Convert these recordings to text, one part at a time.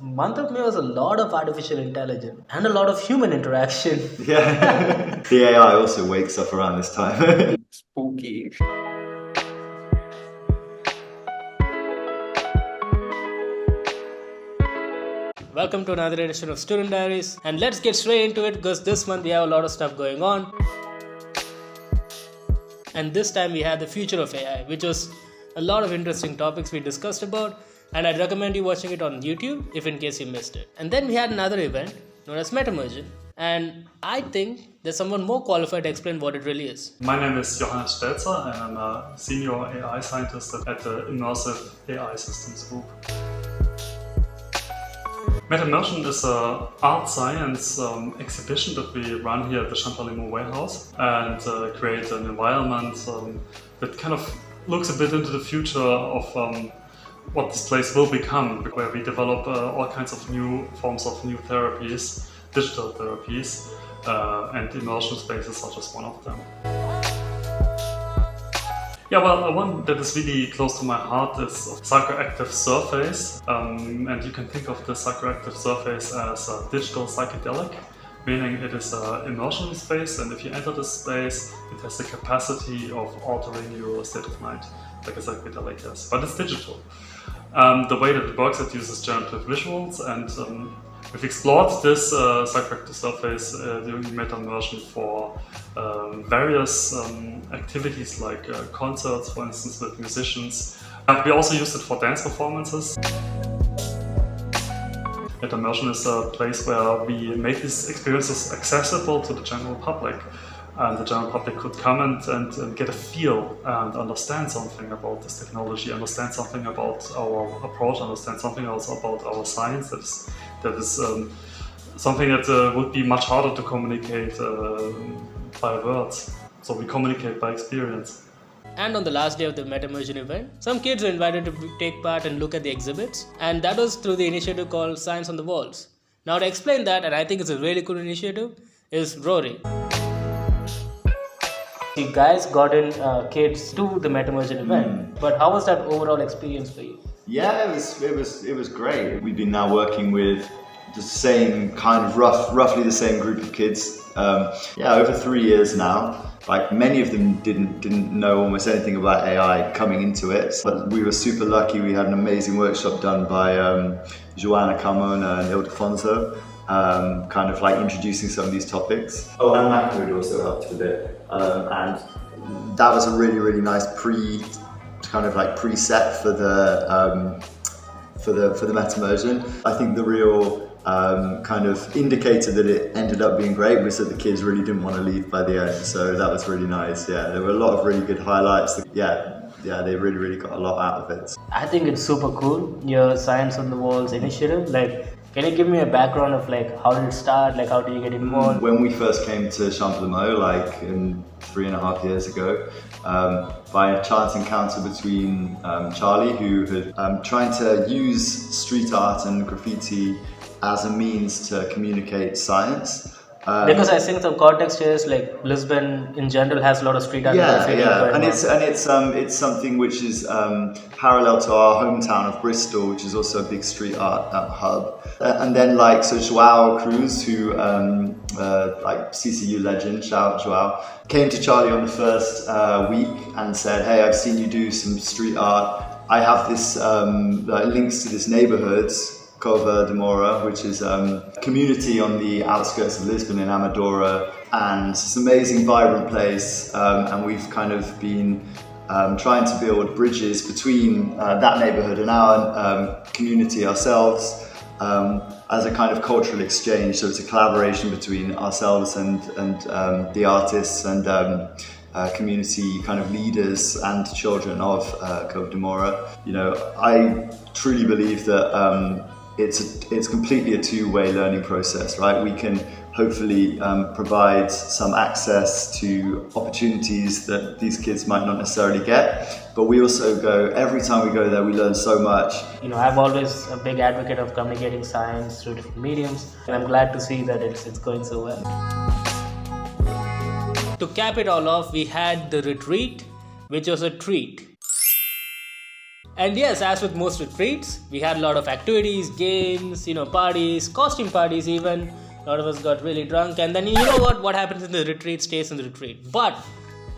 month of May was a lot of artificial intelligence and a lot of human interaction. Yeah, the AI also wakes up around this time. Spooky. Welcome to another edition of Student Diaries, and let's get straight into it because this month we have a lot of stuff going on. And this time we had the future of AI, which was a lot of interesting topics we discussed about, and I'd recommend you watching it on YouTube if in case you missed it. And then we had another event known as Metamersion, and I think there's someone more qualified to explain what it really is. My name is Johannes Stelzer and I'm a senior AI scientist at the Immersive AI Systems Group. Metamersion is an art science exhibition that we run here at the Champalimaud warehouse and create an environment that kind of looks a bit into the future of what this place will become, where we develop all kinds of new forms of new therapies, digital therapies, and immersion spaces such as one of them. Yeah, well, one that is really close to my heart is psychoactive surface, and you can think of the psychoactive surface as a digital psychedelic, meaning it is an immersion space, and if you enter this space, it has the capacity of altering your state of mind, like a psychedelic has, but it's digital. The way that it works, it uses generative visuals, and we've explored this psychoactive surface during Metamersion for various activities like concerts, for instance, with musicians. We also used it for dance performances. Metamersion is a place where we make these experiences accessible to the general public. And the general public could come and get a feel and understand something about this technology, understand something about our approach, understand something also about our science that is something that would be much harder to communicate by words. So we communicate by experience. And on the last day of the Metamersion event, some kids were invited to take part and look at the exhibits, and that was through the initiative called Science on the Walls. Now to explain that, and I think it's a really cool initiative, is Rory. You guys got in kids to the Metamersion event, but how was that overall experience for you? Yeah, it was great. We've been now working with the same kind of roughly the same group of kids. Over 3 years now. Like many of them didn't know almost anything about AI coming into it, but we were super lucky. We had an amazing workshop done by Joana Carmona and Ildefonso, kind of like introducing some of these topics. Oh, and Mahmoud also helped with it, and that was a really nice preset for the Metamersion. I think the real kind of indicator that it ended up being great was that the kids really didn't want to leave by the end, so that was really nice. Yeah, there were a lot of really good highlights. Yeah, they really got a lot out of it. I think it's super cool, your Science on the Walls initiative. Like, can you give me a background of like how did it start, like how did you get involved? When we first came to Champalimaud, like 3.5 years ago, by a chance encounter between Charlie, who had trying to use street art and graffiti as a means to communicate science. Because I think some context here is like Lisbon in general has a lot of street art. And it's something which is parallel to our hometown of Bristol, which is also a big street art hub. And then so Joao Cruz, who like CCU legend, shout out Joao, came to Charlie on the first week and said, "Hey, I've seen you do some street art. I have this links to this neighborhood, Cova de Moura, which is a community on the outskirts of Lisbon in Amadora, and it's an amazing, vibrant place, and we've kind of been trying to build bridges between that neighbourhood and our community ourselves as a kind of cultural exchange. So it's a collaboration between ourselves and the artists and community kind of leaders and children of Cova de Moura. You know, I truly believe that it's completely a two-way learning process, right? We can hopefully provide some access to opportunities that these kids might not necessarily get, but we also every time we go there, we learn so much. You know, I'm always a big advocate of communicating science through different mediums, and I'm glad to see that it's going so well. To cap it all off, we had the retreat, which was a treat. And yes, as with most retreats, we had a lot of activities, games, parties, costume parties even. A lot of us got really drunk, and then what happens in the retreat stays in the retreat. But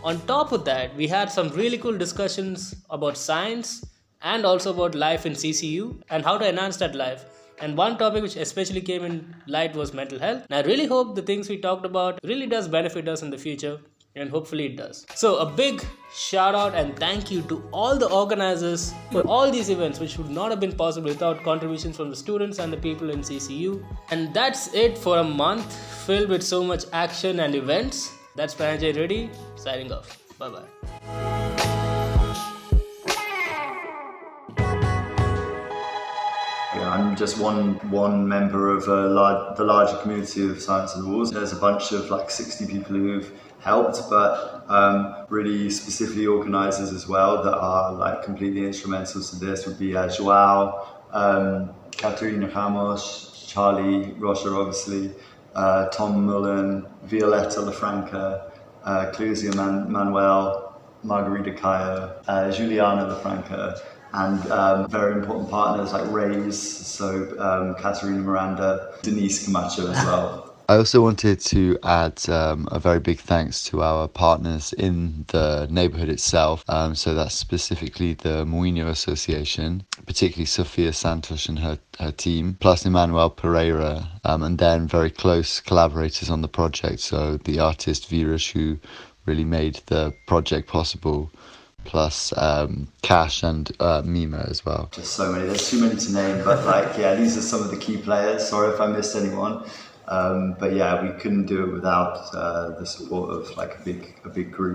on top of that, we had some really cool discussions about science and also about life in CCU and how to enhance that life. And one topic which especially came in light was mental health. And I really hope the things we talked about really does benefit us in the future, and hopefully it does. So a big shout out and thank you to all the organizers for all these events, which would not have been possible without contributions from the students and the people in CCU. And that's it for a month filled with so much action and events. That's Prannay Reddy signing off. Bye bye. I'm just one member of the larger community of Science on the Walls. There's a bunch of 60 people who've helped, but really specifically organisers as well that are completely instrumental to this would be João, Catarina Ramos, Charlie Rocha obviously, Tom Mullen, Violetta Lafranca, Clusia Manuel, Margarita Cayo, Juliana Lafranca, and very important partners like Ray's, so Caterina Miranda, Denise Camacho as well. I also wanted to add a very big thanks to our partners in the neighbourhood itself. So that's specifically the Moinho Association, particularly Sofia Santos and her team, plus Emmanuel Pereira, and then very close collaborators on the project. So the artist Virus, who really made the project possible, plus Cash and Mima as well. Just so many, there's too many to name, but these are some of the key players. Sorry if I missed anyone. But we couldn't do it without the support of a big group.